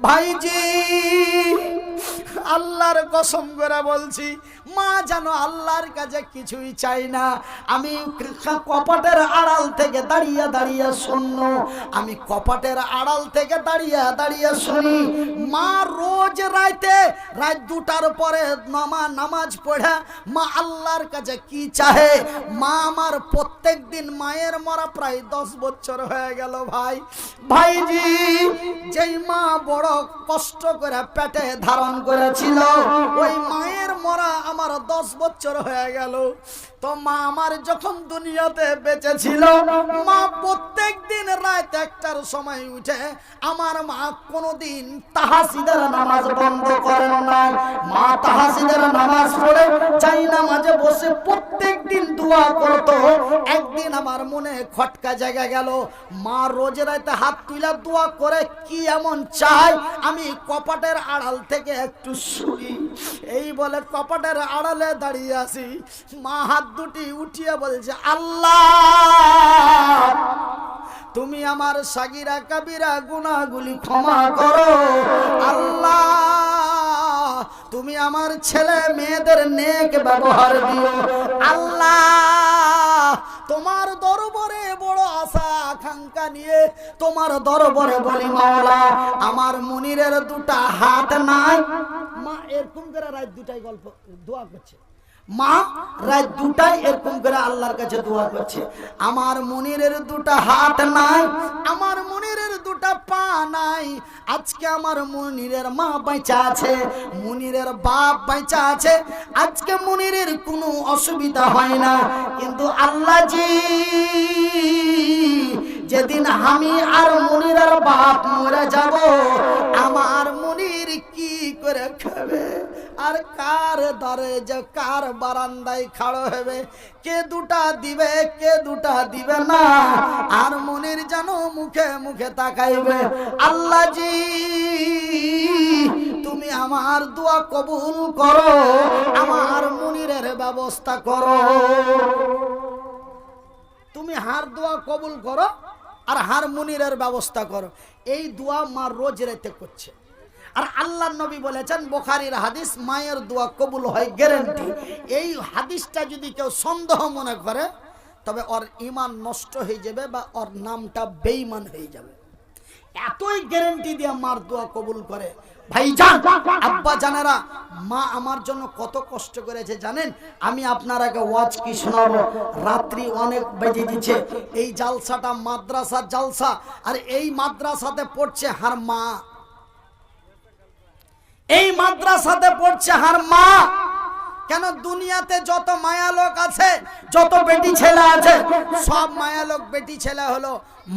ভাইজি আল্লাহর কসম করে বলছি, মা জানো আল্লাহর কাছে কিছুই চাই না। আমি কপাটের আড়াল থেকে দাঁড়িয়ে দাঁড়িয়ে শুননো, আমি কপাটের আড়াল থেকে দাঁড়িয়ে দাঁড়িয়ে শুনি মা রোজ রাত 2টার পরে নামাজ পড়ে মা আল্লাহর কাছে কি চাহে। মা আমার প্রত্যেক দিন, মায়ের মরা প্রায় 10 বছর হয়ে গেল ভাইজি। যেই মা বড় কষ্ট করে পেটে ধারণ করেছিল, ওই মায়ের মরা আমার 10 বছর হয়ে গেল। তো মা আমার যখন দুনিয়াতে বেঁচে ছিল, মা প্রত্যেক দিন রাত 1টার সময় উঠে আমার মা কোনোদিন তাহাজ্জুদের নামাজ বন্ধ করেন নাই। মা তাহাজ্জুদের নামাজ পড়ে চাই নামাজে বসে প্রত্যেক দিন দোয়া করতো। একদিন আমার মনে খটকা জায়গা গেল, মা রোজ রাতে হাত তুলে দোয়া করে কি এমন চাই আমি কপাটের আড়াল থেকে একটু শুনি। এই বলে কপাটের আড়ালে দাঁড়িয়ে আছি, মা হাত দুটি উঠিয়ে বলছে, আল্লাহ তুমি আমার সাগিরা কাবিরা গুনাহগুলি ক্ষমা করো। আল্লাহ তুমি আমার ছেলে মেয়েদের নেক ব্যবহার দিও। আল্লাহ তোমার দরবারে বড় আশা আকাঙ্ক্ষা নিয়ে তোমার দরবারে বলি, মাওলা আমার মুনিরের 2টা হাত নাই। মা এরকম করে রাত 2টায় গল্প দোয়া করছে, মা রাত 2টায় এরকম করে আল্লাহর কাছে দোয়া করছে, আমার মুনিরের 2টা হাত নাই, আমার মুনিরের 2টা পা নাই। আজকে আমার মুনিরের মা বেঁচে আছে, মুনিরের বাপ বেঁচে আছে, আজকে মুনিরের কোনো অসুবিধা হয় না। কিন্তু আল্লাহজি যেদিন আমি আর মুনিরের বাপ মরে যাব, আমার মুনির কি করে খাবে? আর কার দরে যে কার বারান্দায় খাড়ো হবে? কে 2টা দিবে, কে 2টা দিবে না? আর মুনির যেন মুখে মুখে তাকাইবে। আল্লাহজি তুমি আমার দোয়া কবুল করো, আমার মুনিরের ব্যবস্থা করো। তুমি হার দোয়া কবুল করো আর হার মুনিরের ব্যবস্থা করো। এই দোয়া মা রোজ রাতে করছে। আর আল্লাহর নবী বলেছেন, বুখারীর হাদিস, মায়ের দোয়া কবুল হয় গ্যারান্টি। এই হাদিসটা যদি কেউ সন্দেহ মনে করে, তবে ওর ঈমান নষ্ট হয়ে যাবে বা ওর নামটা বেঈমান হয়ে যাবে। এতই গ্যারান্টি দিয়ে মার দোয়া কবুল করে। ভাইজান, আব্বা জানেরা, মা আমার জন্য কত কষ্ট করেছে জানেন? আমি আপনারাকে ওয়াজ কি শোনাবো, রাত্রি অনেক বেজে দিচ্ছে। এই জালসাটা মাদ্রাসার জালসা, আর এই মাদ্রাসাতে পড়ছে হার মা, এই মাদ্রাসাতে পড়ছে হার মা। কেন দুনিয়াতে যত মায়া লোক আছে, যত বেটি ছেলে আছে, সব মায়া লোক বেটি ছেলে হলো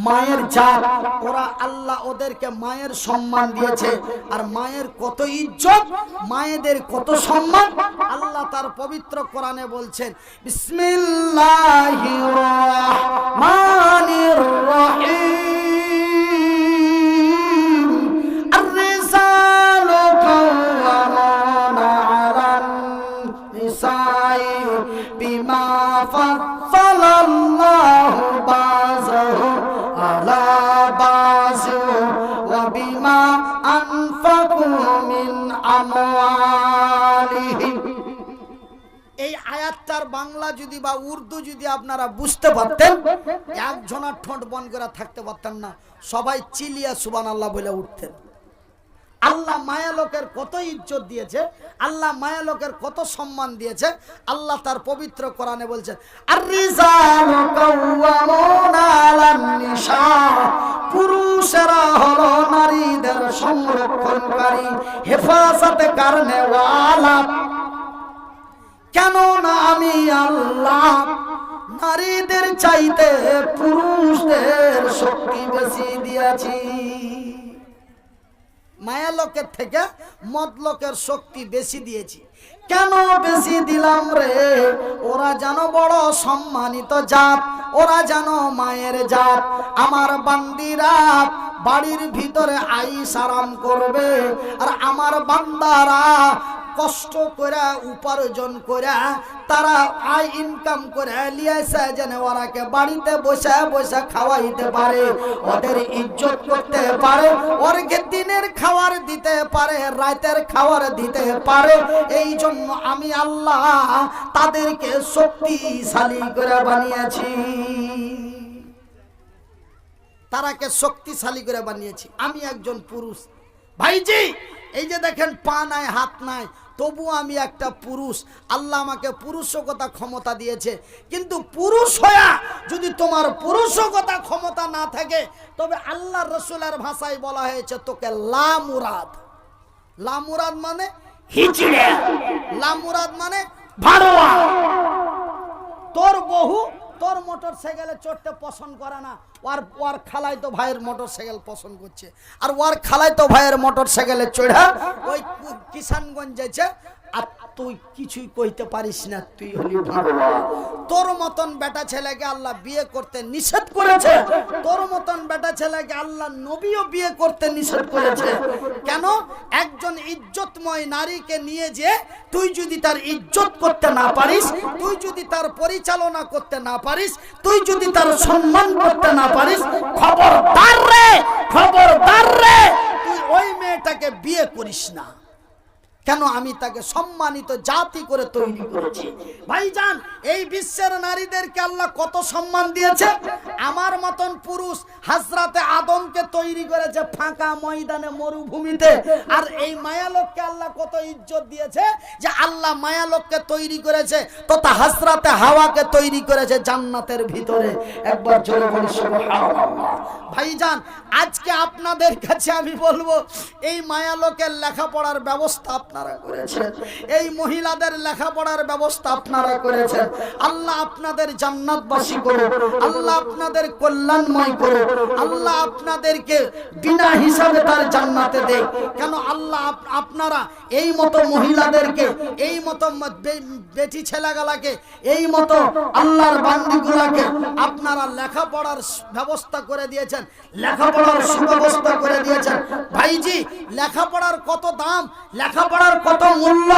মায়ের জাত। ওরা আল্লাহ ওদেরকে মায়ের সম্মান দিয়েছে। আর মায়ের কত ইজ্জত, মায়েদের কত সম্মান, আল্লাহ তার পবিত্র কোরআনে বলছেন, বিসমিল্লাহির রহমানির রহিম, আর-রিসালু কাওয়ামুনা আলান নিসাই বিমা ফাদ্দালাল্লাহু বাযাহু আলা বাযু ওয়া বিমা আনফাকু মিন আমওয়ালিহিম। এই আয়াতটার বাংলা যদি বা উর্দু যদি আপনারা বুঝতে পারতেন, একজনের ঠোঁট বন্ধ করে থাকতে পারতেন না, সবাই চিল্লিয়ে সুবহানাল্লাহ বলে উঠতেন। আল্লাহ মায়া লোকের কত ইজ্জত দিয়েছে, আল্লাহ মায়া লোকের কত সম্মান দিয়েছে। আল্লাহ তার পবিত্র কোরআনে বলছেন, আর-রিজালু কাওয়ামুনা আলান নিসা, পুরুষেরা হলো নারীদের সংরক্ষণকারী, হেফাজতে কারণে ওয়ালা। কেন না আমি আল্লাহ নারীদের চাইতে পুরুষদের শক্তি বেশি দিয়েছি। মায়া লোকের থেকে মদ লোকের শক্তি বেশি দিয়েছি। কেন বেশি দিলাম রে? ওরা যেন বড় সম্মানিত জাত, ওরা যেন মায়ের জাত। আমার বান্দিরা বাড়ির ভিতরে আইস আরাম করবে, আর আমার বান্দারা কষ্ট করে উপার্জন করে তারা আয় ইনকাম করে লিয়েছে, যেন ওরাকে বাড়িতে বসে বসে খাওয়াইতে পারে, ওদের ইজ্জত করতে পারে, ওরকে দিনের খাওয়ার দিতে পারে, রাতের খাবার দিতে পারে। এই জন্য আমি আল্লাহ তাদেরকে শক্তিশালী করে বানিয়েছি, তারাকে শক্তিশালী করে বানিয়েছি। আমি একজন পুরুষ ভাইজি, এই যে দেখেন পা নাই হাত নাই, তবু আমি একটা পুরুষ। আল্লাহ আমাকে পুরুষকতা ক্ষমতা দিয়েছে। কিন্তু পুরুষ হয়া যদি তোমার পুরুষকতা ক্ষমতা না থাকে, তবে আল্লাহ রসুলের ভাষায় বলা হয়েছে তোকে লামুরাদ। লামুরাদ মানে হিজড়ে, লামুরাদ মানে ভাড়োয়া। তোর বহু তোর মোটর সাইকেলে চড়তে পছন্দ করে না, ওর খালাই তো ভাইয়ের মোটর সাইকেল পছন্দ করছে, আর ওর খালাই তো ভাইয়ের মোটর সাইকেলে চড়া ওই কিষানগঞ্জ যাচ্ছে। আর তুই কিছুই কইতে পারিস না, তুই হলি ভাড়োয়া। তোর মতন বেটা ছেলেকে আল্লাহ বিয়ে করতে নিষেধ করেছে, তোর মতন বেটা ছেলেকে আল্লাহ নবীও বিয়ে করতে নিষেধ করেছে। কেন? একজন ইজ্জতময় নারীকে নিয়ে যে তুই যদি তার ইজ্জত করতে না পারিস, তুই যদি তার পরিচালনা করতে না পারিস, তুই যদি তার সম্মান করতে না পারিস, খবরদার রে, খবরদার রে, তুই ওই মেয়েটাকে বিয়ে করিস না। কেন? আমি তাকে সম্মানিত জাতি করে তৈরি করেছি। ভাইজান, এই বিশ্বের নারীদেরকে আল্লাহ কত সম্মান দিয়েছে। আমার মতন পুরুষ হযরতে আদমকে তৈরি করেছে ফাঁকা ময়দানে, মরুভূমিতে। আর এই মায়ালোককে আল্লাহ কত ইজ্জত দিয়েছে, যে আল্লাহ মায়ালোককে তৈরি করেছে তথা হযরতে হাওয়াকে তৈরি করেছে জান্নাতের ভিতরে। একবার জোরে বলি সুবহানাল্লাহ। ভাইজান, আজকে আপনাদের কাছে আমি বলবো, এই মায়ালোকের লেখাপড়ার ব্যবস্থা আপনারা করেছেন, এই মহিলাদের লেখাপড়ার ব্যবস্থা আপনারা করেছেন। আল্লাহ আপনাদের জান্নাতবাসী করুন, আল্লাহ আপনাদের কল্যাণময় করুন, আল্লাহ আপনাদেরকে বিনা হিসাবে তার জান্নাতে দেয়। কেন? আল্লাহ আপনারা এই মতো মহিলাদেরকে, এই মতো বেটি ছেলেগুলাকে, এই মতো আল্লাহর বান্দীগুলাকে আপনারা লেখাপড়ার ব্যবস্থা করে দিয়েছেন, লেখাপড়ার সুব্যবস্থা করে দিয়েছেন। ভাইজি, লেখাপড়ার কত দাম, লেখাপড়ার কত মূল্য,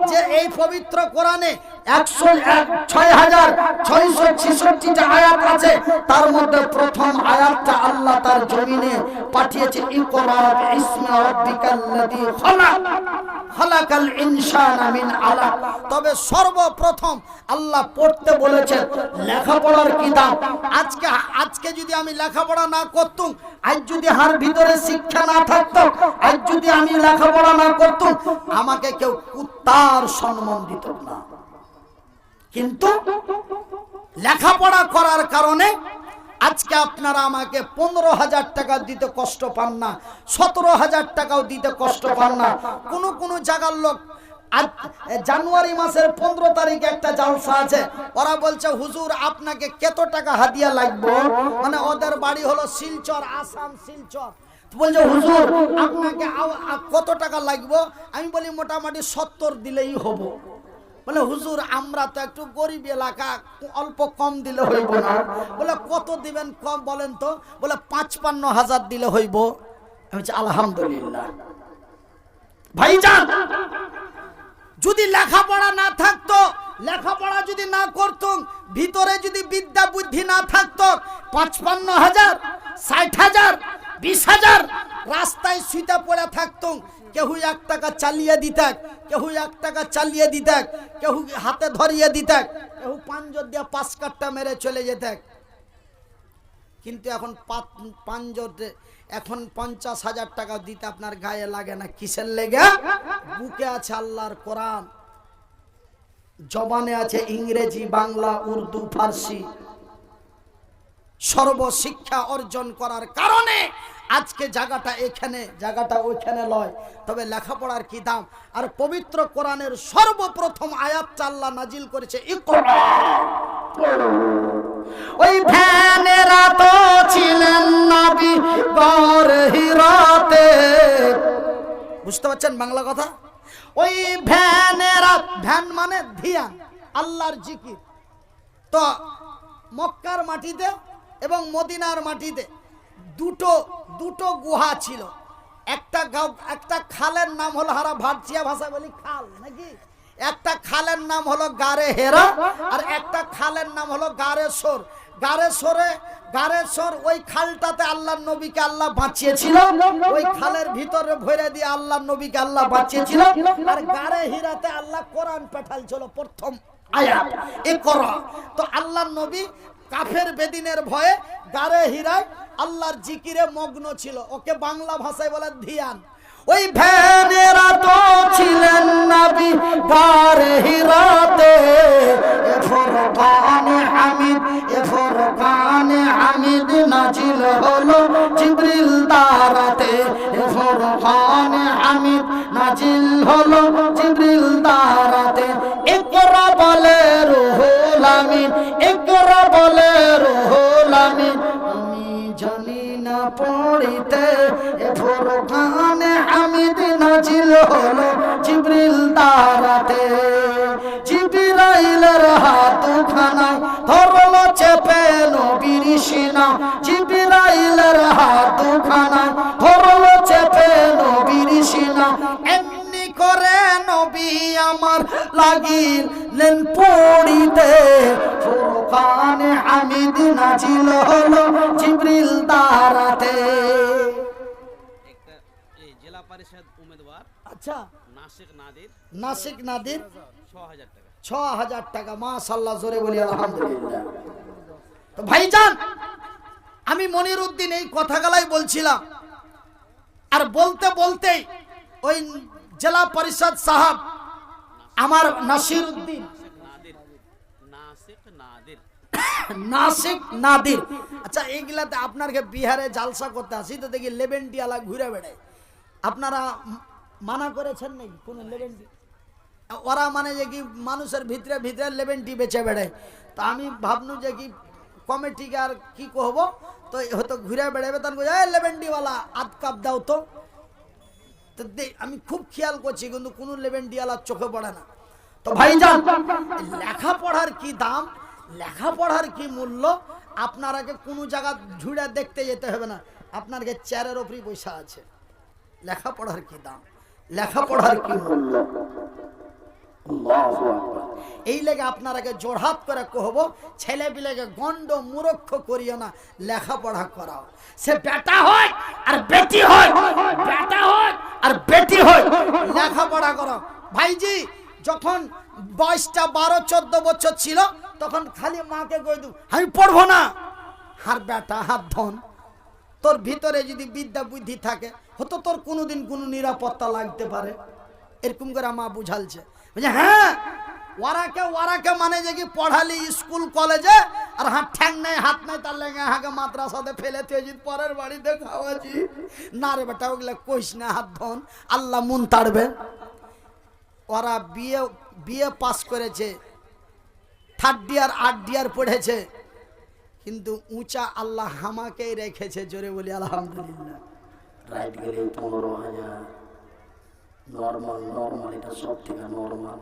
যে এই পবিত্র কোরআনে 6666টা আয়াত আছে, তার মধ্যে প্রথম আয়াতটা আল্লাহ তার জমিনে পাঠিয়েছে, ইকরা বিইসমি রাব্বিকাল্লাযী খালাক, খালাকাল ইনসানা মিন আলাক। তবে সর্বপ্রথম আল্লাহ পড়তে বলেছেন লেখাপড়ার কি দাম। আজকে যদি আমি লেখাপড়া না করতাম, আজ যদি হার ভিতরে শিক্ষা না থাকতো, আজ যদি আমি লেখাপড়া না করতাম, আমাকে কেউ কুত্তার সম্মান দিত না। কিন্তু লেখাপড়া করার কারণে আজকে আপনারা আমাকে 15,000 টাকা দিতে কষ্ট পান না, 17,000 টাকাও দিতে কষ্ট পান না। কোন জায়গার লোক আজ জানুয়ারি মাসের 15 তারিখে একটা জলসা আছে, ওরা বলছে হুজুর আপনাকে কত টাকা হাদিয়া লাগবে। মানে ওদের বাড়ি হলো শিলচর, আসাম শিলচর। বলছে হুজুর আপনাকে কত টাকা লাগবে। আমি বলি মোটামুটি 70 দিলেই হবো। বলে হুজুর আমরা তো একটু গরিব এলাকা, অল্প কম দিলে হইব না। বলে কত দিবেন কম বলেন তো। বলে 55,000 দিলে হইব। আমি বলছি আলহামদুলিল্লাহ। ভাইজান, যদি লেখাপড়া না থাকতো, লেখাপড়া যদি না করতুম, ভিতরে যদি বিদ্যা বুদ্ধি না থাকতো, 55,000, 60,000, 20,000 রাস্তায় শুইতে পড়ে থাকতুম। কেউ 1 টাকা চালিয়ে দিতাক, কেউ 1 টাকা চালিয়ে দিতাক, কেউ হাতে ধরিয়ে দিতাক, কেউ পাঞ্জর দিয়ে 5 কাঠটা মেরে চলে যেতাক। কিন্তু এখন পাঞ্জরে এখন 50,000 টাকা দিতে আপনার গায়ে লাগে না। কিসের লেগে? বুকে আছে আল্লাহর কোরআন, জবানে আছে ইংরেজি, বাংলা, উর্দু, ফার্সি। সর্বশিক্ষা অর্জন করার কারণে আজকে জায়গাটা এখানে, জায়গাটা ওইখানে লয়। তবে লেখাপড়ার কি দাম। আর পবিত্র কোরআনের সর্বপ্রথম আয়াতটা আল্লাহ নাজিল করেছে ইকরা। ওই ভ্যানেরা তো ছিলেন নবী গর হিরাতে। বুঝতে পারছেন বাংলা কথা? ওই ভ্যানেরা, ভ্যান মানে ধ্যান, আল্লাহর জিকির। তো মক্কার মাটিতে এবং মদিনার মাটিতে দুটো গুহা ছিল। একটা খালের নাম হলো, হারা ভারচিয়া ভাষায় বলি খাল নাকি, একটা খালের নাম হলো গারে হেরা, আর একটা খালের নাম হলো গারে সোর। গারেশ্বর ওই খালটাতে আল্লাহর নবীকে আল্লাহ বাঁচিয়েছিল, ওই খালের ভিতরে ভরে দিয়ে আল্লাহর নবীকে আল্লাহ বাঁচিয়েছিল। আর গারে হীরাতে আল্লাহ কোরআন পাঠালছিল প্রথম আয়াত ইকরা। তো আল্লাহর নবী কাফের বেদিনের ভয়ে গারে হীরায় আল্লাহর জিকিরে মগ্ন ছিল, ওকে বাংলা ভাষায় বলে ধ্যান। ওই ভ্যানেরা তো ছিলেন নবী গারে হীরাতে, এ ফুরকানে হামিদ নাজিল হলো জিবরিল দ্বারাতে, এ ফুরকানে হামিদ নাজিল হলো জিবরিল দ্বারাতে। ইকরা বলে রুহুল আমিন, ইকরা বলে রুহুল আমিন, আমি জানি না পড়িতে, এ ফুরকানে হামিদ নাজিল হলো জিবরিল দ্বারাতে। জিবরাইলের হাত খানায় ধরলো চেপে নবীর সিনা, জিবরাইলের হাত খানায় ধরলো চেপে নবীর সিনা। এমনি করে নবী আমার লাগিলেন পড়িতে, ফুরকানে হামিদ নাজিল হলো জিবরিল দ্বারাতে। জেলা পরিষদ উম্মেদওয়ার, আচ্ছা, নাসিক নাদির ৬০০০ টাকা। ৬০০০ টাকা, মাশাআল্লাহ, জোরে বলি আলহামদুলিল্লাহ। তো ভাইজান, আমি মনিরউদ্দিন এই কথাগুলাই বলছিলাম, আর বলতে বলতেই ওই জেলা পরিষদ সাহেব আমার নাসিরউদ্দিন নাসিক নাদির, আচ্ছা, এইগুলাতে আপনাকে বিহারে জালসা করতে আসি তো দেখি লেবেন্টিয়ালা ঘুরে বেড়ায়, আপনারা মানা করেছেন নাকি কোনো লেবেন্টি? ওরা মানে যে কি মানুষের ভিতরে ভিতরে লেবেন্টি বেচে বেড়ায়। তো আমি ভাবনু যে কি কমিটিকে আর কি কহব, তো হয়তো ঘুরে বেড়াবে, তখন লেবেন্টিওয়ালা আধ কাপ দাও তো। আমি খুব খেয়াল করছি কিন্তু কোনো লেবেন্টিওয়ালার চোখে পড়ে না। তো ভাইজান, লেখাপড়ার কি দাম, লেখাপড়ার কি মূল্য, আপনারাকে কোনো জায়গা ঝুড়ে দেখতে যেতে হবে না, আপনার চেয়ারের ওপরই পয়সা আছে। লেখাপড়ার কি দাম, লেখাপড়ার কি মূল্য, এই লেগে আপনারাকে জোড়হাত করে কহব, ছেলে পিলেকে গন্ড মূর্খ করিও না, লেখাপড়া করাও। সে বেটা হয় আর বেটি হয়, বেটা হয় আর বেটি হয়, লেখাপড়া করো। ভাইজি যখন বয়সটা 12-14 বছর ছিল, তখন খালি মাকে কই দু আমি পড়বো না, আর বেটা হাত ধন, তোর ভিতরে যদি বিদ্যা বুদ্ধি থাকে হয়তো তোর কোনোদিন কোনো নিরাপত্তা লাগতে পারে, এরকম করে মা বুঝালছে। হ্যাঁ, ওরাকে মানে যে কি পড়ালি স্কুল কলেজে, আর হাত ঠ্যাং নেই হাত নাই, তার লেগে হাঁকে মাদ্রাসাতে ফেলে তুই পরের বাড়িতে খাওয়াছি না রে বেটা, ওগুলা কইস না, হাত ধন, আল্লাহ মন তাড়বে। ওরা বিয়ে পাস করেছে, 3rd ইয়ার 8 ইয়ার পড়েছে, কিন্তু উঁচা আল্লাহ হামাকেই রেখেছে, জোরে বলি আলহামদুলিল্লাহ। রাইট গেলে 15,000 নরমাল, এটা সব থেকে নরমাল।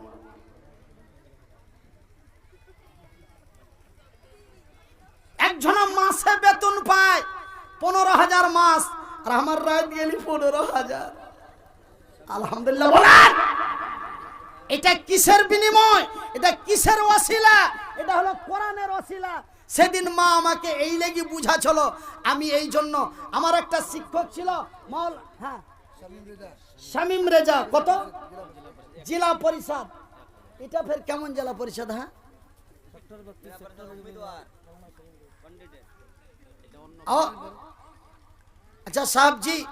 একজন মাসে বেতন পায় 15,000 মাস, আর আমার রাইট গেলি 15,000। আলহামদুলিল্লাহ বলেন, এটা কিসের বিনিময়, এটা কিসের ওয়াসিলা? এটা হলো কোরআনের ওয়াসিলা। সেদিন মা আমাকে এই লেগে বুঝাছিল, আমি এই জন্য, আমার একটা শিক্ষক ছিল শামীম রেজা, কত জেলা পরিষদ, এটা ফের কেমন জেলা পরিষদ? হ্যাঁ, अच्छा साहब जी,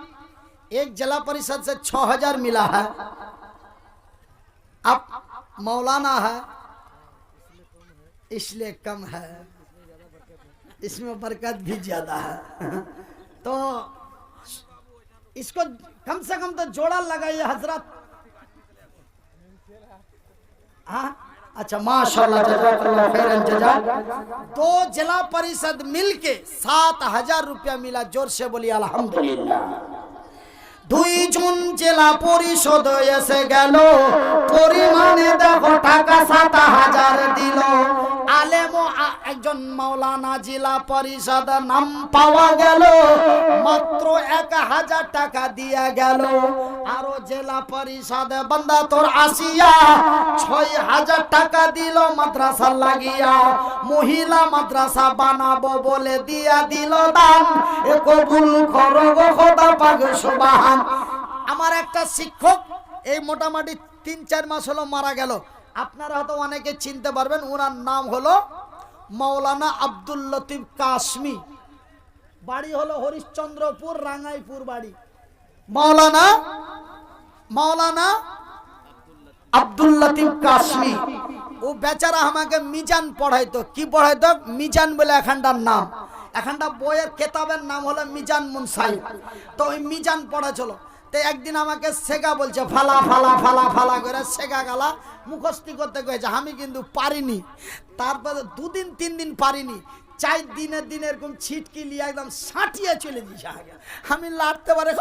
एक जिला परिषद से 6,000 मिला है, अब मौलाना है इसलिए कम है, इसमें बरकत भी ज्यादा है। तो इसको कम से कम तो जोड़ा लगाइए हजरत। हाँ, अच्छा, माशाल्लाह, जज़ाकल्लाह खैरन जज़ा। 2 जिला परिषद मिलके 7,000 रुपया मिला, जोर से बोलिए अल्हम्दुलिल्लाह। 2 জন জেলা পরিষদ এসে গেল, পরিমাণে দেখো টাকা 7,000 দিল। আলেম একজন মাওলানা জেলা পরিষদ নাম পাওয়া গেল, মাত্র 1000 টাকা দিয়া গেল। আরো জেলা পরিষদ বান্দা তোর আসিয়া 6000 টাকা দিল মাদ্রাসা লাগিয়া, মহিলা মাদ্রাসা বানাবো বলে দিয়া দিল দান। এ কবুল করো গো খোদা পাক সুবহান। আমার একটা শিক্ষক এই মোটামুটি 3-4 মাস হলো মারা গেল। আপনারা হয়তো অনেকে চিনতে পারবেন, ওনার নাম হলো মাওলানা আব্দুল লতিফ কাশমি। বাড়ি হলো হরিশ্চন্দ্রপুর, রাঙ্গাইপুর বাড়ি। মাওলানা আব্দুল লতিফ কাশমি। ও বেচারা আমাকে মিজান পড়াইতো। কি পড়াইতো? মিজান বলে এখানটার নাম। এখানটা বইয়ের কেতাবের নাম হলো মিজান মুনসাইব। তো ওই মিজান পড়াছিল। তো একদিন আমাকে শেখা বলছে, ফালা ফালা ফালা ফালা করে শেখা গালা মুখস্থি করতে গেছে। আমি কিন্তু পারিনি। তারপরে 2 দিন 3 দিন পারিনি। 4 দিনের দিন এরকম ছিটকি নিয়ে একদম সাঁটিয়ে চলে দিয়েছে আগে। আমি লাড়তে পারে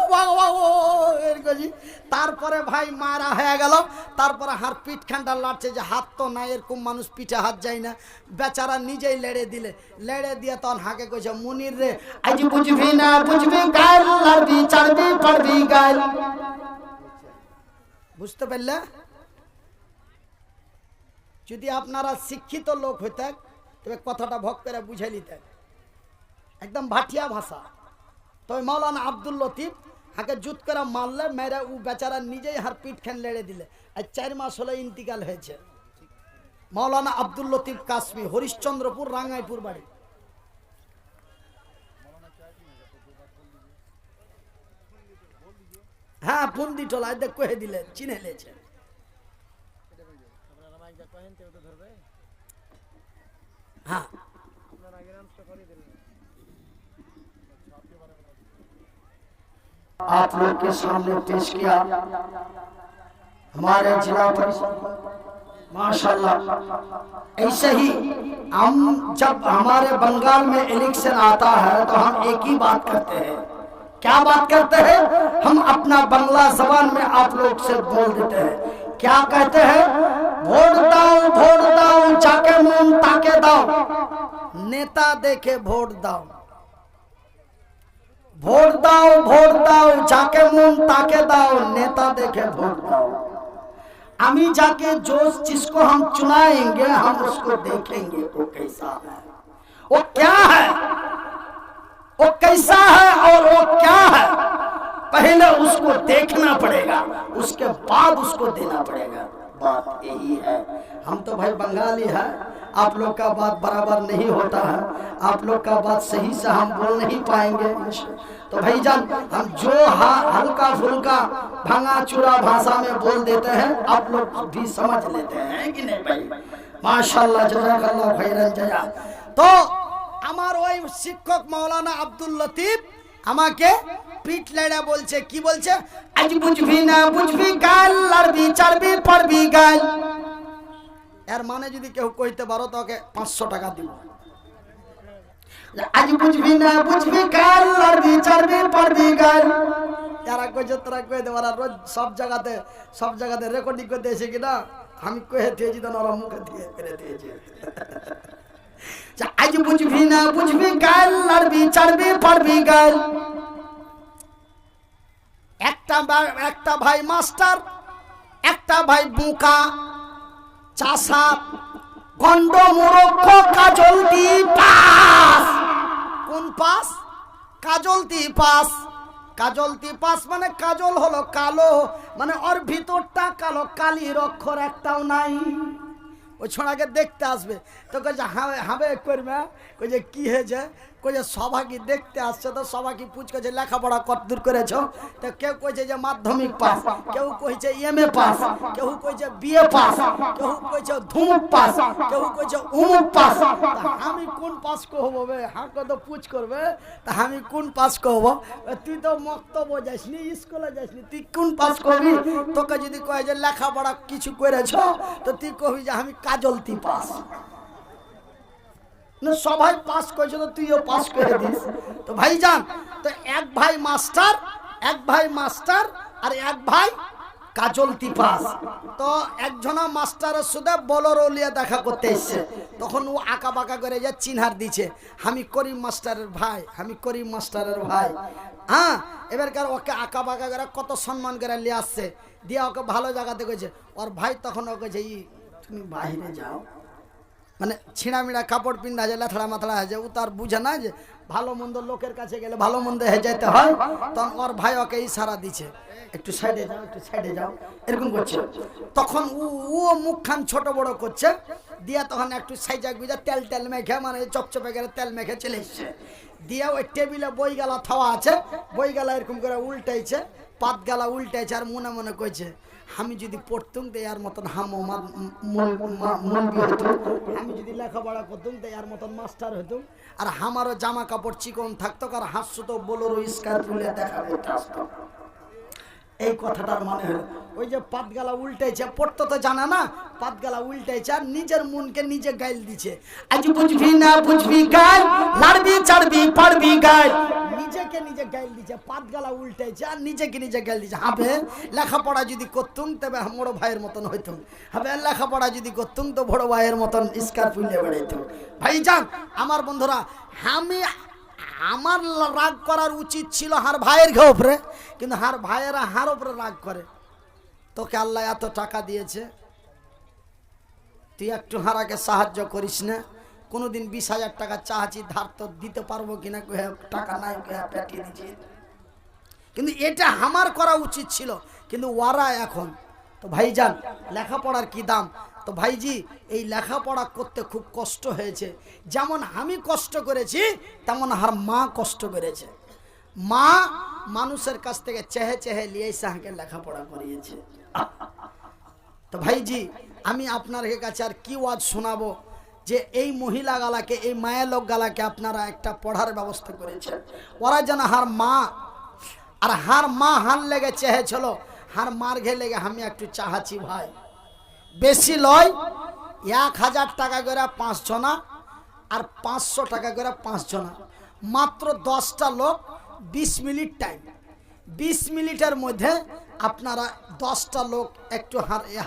তারপরে ভাই মারা হয়ে গেল। তারপরে হার পিঠ খানটা লাড়ছে যে হাত তো নাই, এরকম মানুষ পিঠে হাত যায় না। বেচারা নিজেই লেড়ে দিলে, লেড়ে দিয়ে তখন হাঁকে কইছে, মুনির রে আজ বুঝবি না বুঝবি গাল, লাড়বি চাড়বি পারবি গাল। বুঝতে পারলে? যদি আপনারা শিক্ষিত লোক হইতেন তবে কথাটা ভক করে বুঝে নিতেন। একদম ভাটিয়া ভাষা। তবে মাওলানা আব্দুল লতিফ হাকে জুত করে মারলে, মেরে ও বেচারা নিজেই হার পিঠ খান লেড়ে দিলে। আর 4 মাস হলো ইন্তিকাল হয়েছে। মাওলানা আব্দুল লতিফ কাশমি, হরিশ্চন্দ্রপুর, রাঙ্গাইপুর বাড়ি। হ্যাঁ, পুন্দি টোলা দেখ কহে দিলে, চিনে লেছে। हाँ आप लोग के सामने पेश किया हमारे जिला परिषद। माशाल्लाह, ऐसे ही हम जब हमारे बंगाल में इलेक्शन आता है तो हम एक ही बात करते हैं। क्या बात करते हैं? हम अपना बंगला जबान में आप लोग से बोल देते हैं। क्या कहते हैं? ভোট দাও যাকে মন তাকে দাও, নেতা দেখে ভোট দাও। ভোট দাও যাকে মন তাকে দাও, নেতা देखे ভোট দাও। আমি जाके जो जिसको हम चुनाएंगे हम उसको देखेंगे वो कैसा है, वो क्या है, वो कैसा है और वो क्या है। पहले उसको देखना पड़ेगा, उसके बाद उसको देना पड़ेगा। बात यही है। हम तो भाई बंगाली है, आप लोग का बात बराबर नहीं होता है, आप लोग का बात सही से हम बोल नहीं पाएंगे। तो भाईजान हम जो हल्का फुल्का भंगा चूरा भाषा में बोल देते हैं आप लोग भी समझ लेते हैं कि नहीं भाई? माशाल्लाह, जज़ाकल्लाह खैरन जज़ा। तो আমার ওই শিক্ষক মাওলানা আব্দুল লতিফ আমাকে পিঠ লেড়া বলছে। কি বলছে? আজ বুঝবি না বুঝবি গাল, লাড়বি চাড়বি পারবি গাল। এর মানে যদি কেউ কইতে পারো তোকে 500 টাকা দিব। আজ বুঝবি না বুঝবি গাল, লাড়বি চাড়বি পারবি গাল। যারা কইছে তোরা কইতে পারা, রোজ সব জায়গাতে রেকর্ডিং করতে এসে কিনা আমি কয়ে দিয়েছি, তো ওরা মুখে দিয়ে করে দিয়েছি। আজ বুঝবি না বুঝবি গাল, লাড়বি চাড়বি পারবি গাল। একটা ভাই মাস্টার, একটা ভাই বুকা চাষা, গন্ড মূর্খ, কাজলতি পাস। কোন পাস? কাজলতি পাস। কাজলতি পাস মানে কাজল হলো কালো, মানে ওর ভিতরটা কালো, কালির অক্ষর একটাও নাই। ওই ছোড়াকে দেখতে আসবে তো কইছে হাবে করবে, কইছে কি হয়েছে, কইছে সভা কি দেখতে আসছে। তো সভা কি পুছ কইছে লেখাপড়া কত দূর করেছো? তো কেউ কইছে যে মাধ্যমিক পাস, কেউ কইছে এমএ পাস, কেউ কইছে বিএ পাস, কেউ কইছে ধুমুক পাস, কেউ কইছে উমুক পাস। আমি কোন পাস কহবো বে? হাঁকে তো পুছ করবে, তা আমি কোন পাস কহবো? তুই তো মক্তব্য যাসনি, স্কুলে যাসনি, তুই কোন পাস করবি? তোকে যদি কয় যে লেখাপড়া কিছু করেছো তো তুই কবি যে আমি কাজলতি পাস। না সবাই পাস করেছে তো তুইও পাস করে দিস। তো ভাইজান, তো এক ভাই মাস্টার আর এক ভাই কাজলতি পাস। তো একজনা মাস্টারের সাথে বলর লিয়া দেখা করতে এসছে, তখন ও আঁকা বাঁকা করে যা চিনহার দিছে, আমি করিম মাস্টারের ভাই, আমি করিম মাস্টারের ভাই। হ্যাঁ, এবারকার ওকে আঁকা বাঁকা করে কত সম্মান করে নিয়ে আসছে, দিয়ে ওকে ভালো জায়গাতে গেছে। ওর ভাই তখন ওকে যে তুমি বাইরে যাও, মানে ছিঁড়ামিড়া কাপড় পিন্ধা যায়, লেথড়া মাথড়া হয়ে যায়, ও তার বুঝে না যে ভালো মন্দ লোকের কাছে গেলে ভালো মন্দ হয়ে যেতে হয়। তখন ওর ভাই ওকে ইশারা দিচ্ছে, একটু সাইডে যাও, একটু সাইডে যাও, এরকম করছে। তখন ও মুখখান ছোট বড় করছে, দিয়া তখন একটু সাইজা গুজা তেল তেল মেখে, মানে চপচপে করে তেল মেখে চলে এসছে। দিয়ে ওই টেবিলে বই গালা থাওয়া আছে, বই গালা এরকম করে উল্টাইছে, পাত গালা উল্টাইছে, আর মনে মনে কইছে, আমি যদি পড়তুম তো এর মতন আমি যদি লেখাপড়া করতুম তো এর মতন মাস্টার হতুম, আর আমারও জামা কাপড় চিকন থাকতো, আর হাসছো তো বোলোরো স্কার তুলে দেখা করতে আসতো। এই কথাটার মানে হলো ওই যে পাতগালা উল্টাইছে, পড়তে তো জানা না, পাতগালা উল্টাইছে আর নিজের মনকে নিজে গাইল দিছে। আজ বুঝবি না বুঝবি গাইল, লাড়বি চাড়বি পারবি গাইল, নিজেকে নিজে গাইল দিছে, পাতগালা উল্টাইছে আর নিজেকে নিজে গাইল দিছে। হবে লেখাপড়া যদি করতুম তবে বড় ভাইয়ের মতন হইতুম, হবে লেখাপড়া যদি করতুম তো বড় ভাইয়ের মতন স্কার ফুলে বেড়াইতুম। ভাইজান আমার বন্ধুরা, আমার রাগ করার উচিত ছিল হার ভাইয়ের ঘে উপরে, কিন্তু হার ভাইয়েরা হার উপরে রাগ করে। তোকে আল্লাহ এত টাকা দিয়েছে, তুই একটু হারাকে সাহায্য করিস না। কোনোদিন 20,000 টাকা চাহাচ্ছি, ধার তো দিতে পারবো কিনা, টাকা নাই, পেটিয়ে দিচ্ছি। কিন্তু এটা আমার করা উচিত ছিল, কিন্তু ওরা এখন। তো ভাইজান লেখাপড়ার কি দাম। তো ভাইজি এই লেখাপড়া করতে খুব কষ্ট হয়েছে, যেমন আমি কষ্ট করেছি তেমন আর মা কষ্ট করেছে। মা মানুষের কাছ থেকে চেহে চেহে লিয়ে সাহাকে লেখাপড়া করিয়েছে। তো ভাইজি আমি আপনার কাছে আর কি ওয়াজ শোনাবো, যে এই মহিলা গালাকে, এই মায়া লোক গালাকে আপনারা একটা পড়ার ব্যবস্থা করেছেন। ওরা যেন হার মা, আর হার মা হার লেগে চেহেছিল, হার মার ঘে লেগে আমি একটু চাহাচ্ছি ভাই। বেশি লয়, 1000 টাকা করে 5 জনা, আর 500 টাকা করে 5 জনা, মাত্র 10টা লোক, 20 মিনিট টাইম। 20 মিনিটের মধ্যে আপনারা 10টা লোক একটু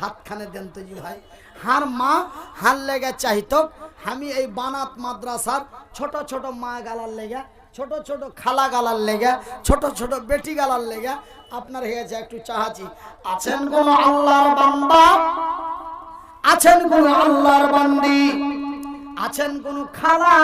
হাতখানে দেন তো জি ভাই। হার মা হার লেগে চাইতো, আমি এই বানাত মাদ্রাসার ছোট ছোট মা গালার লেগে, ছোট ছোট খালা গালার লেগে, ছোট ছোট বেটি গালার লেগে আপনার হয়েছে একটু চাহাচ্ছি। আছেন কোন আল্লাহর বান্দা, আছেন কোন আল্লাহর বান্দি, আছেন কোন খালা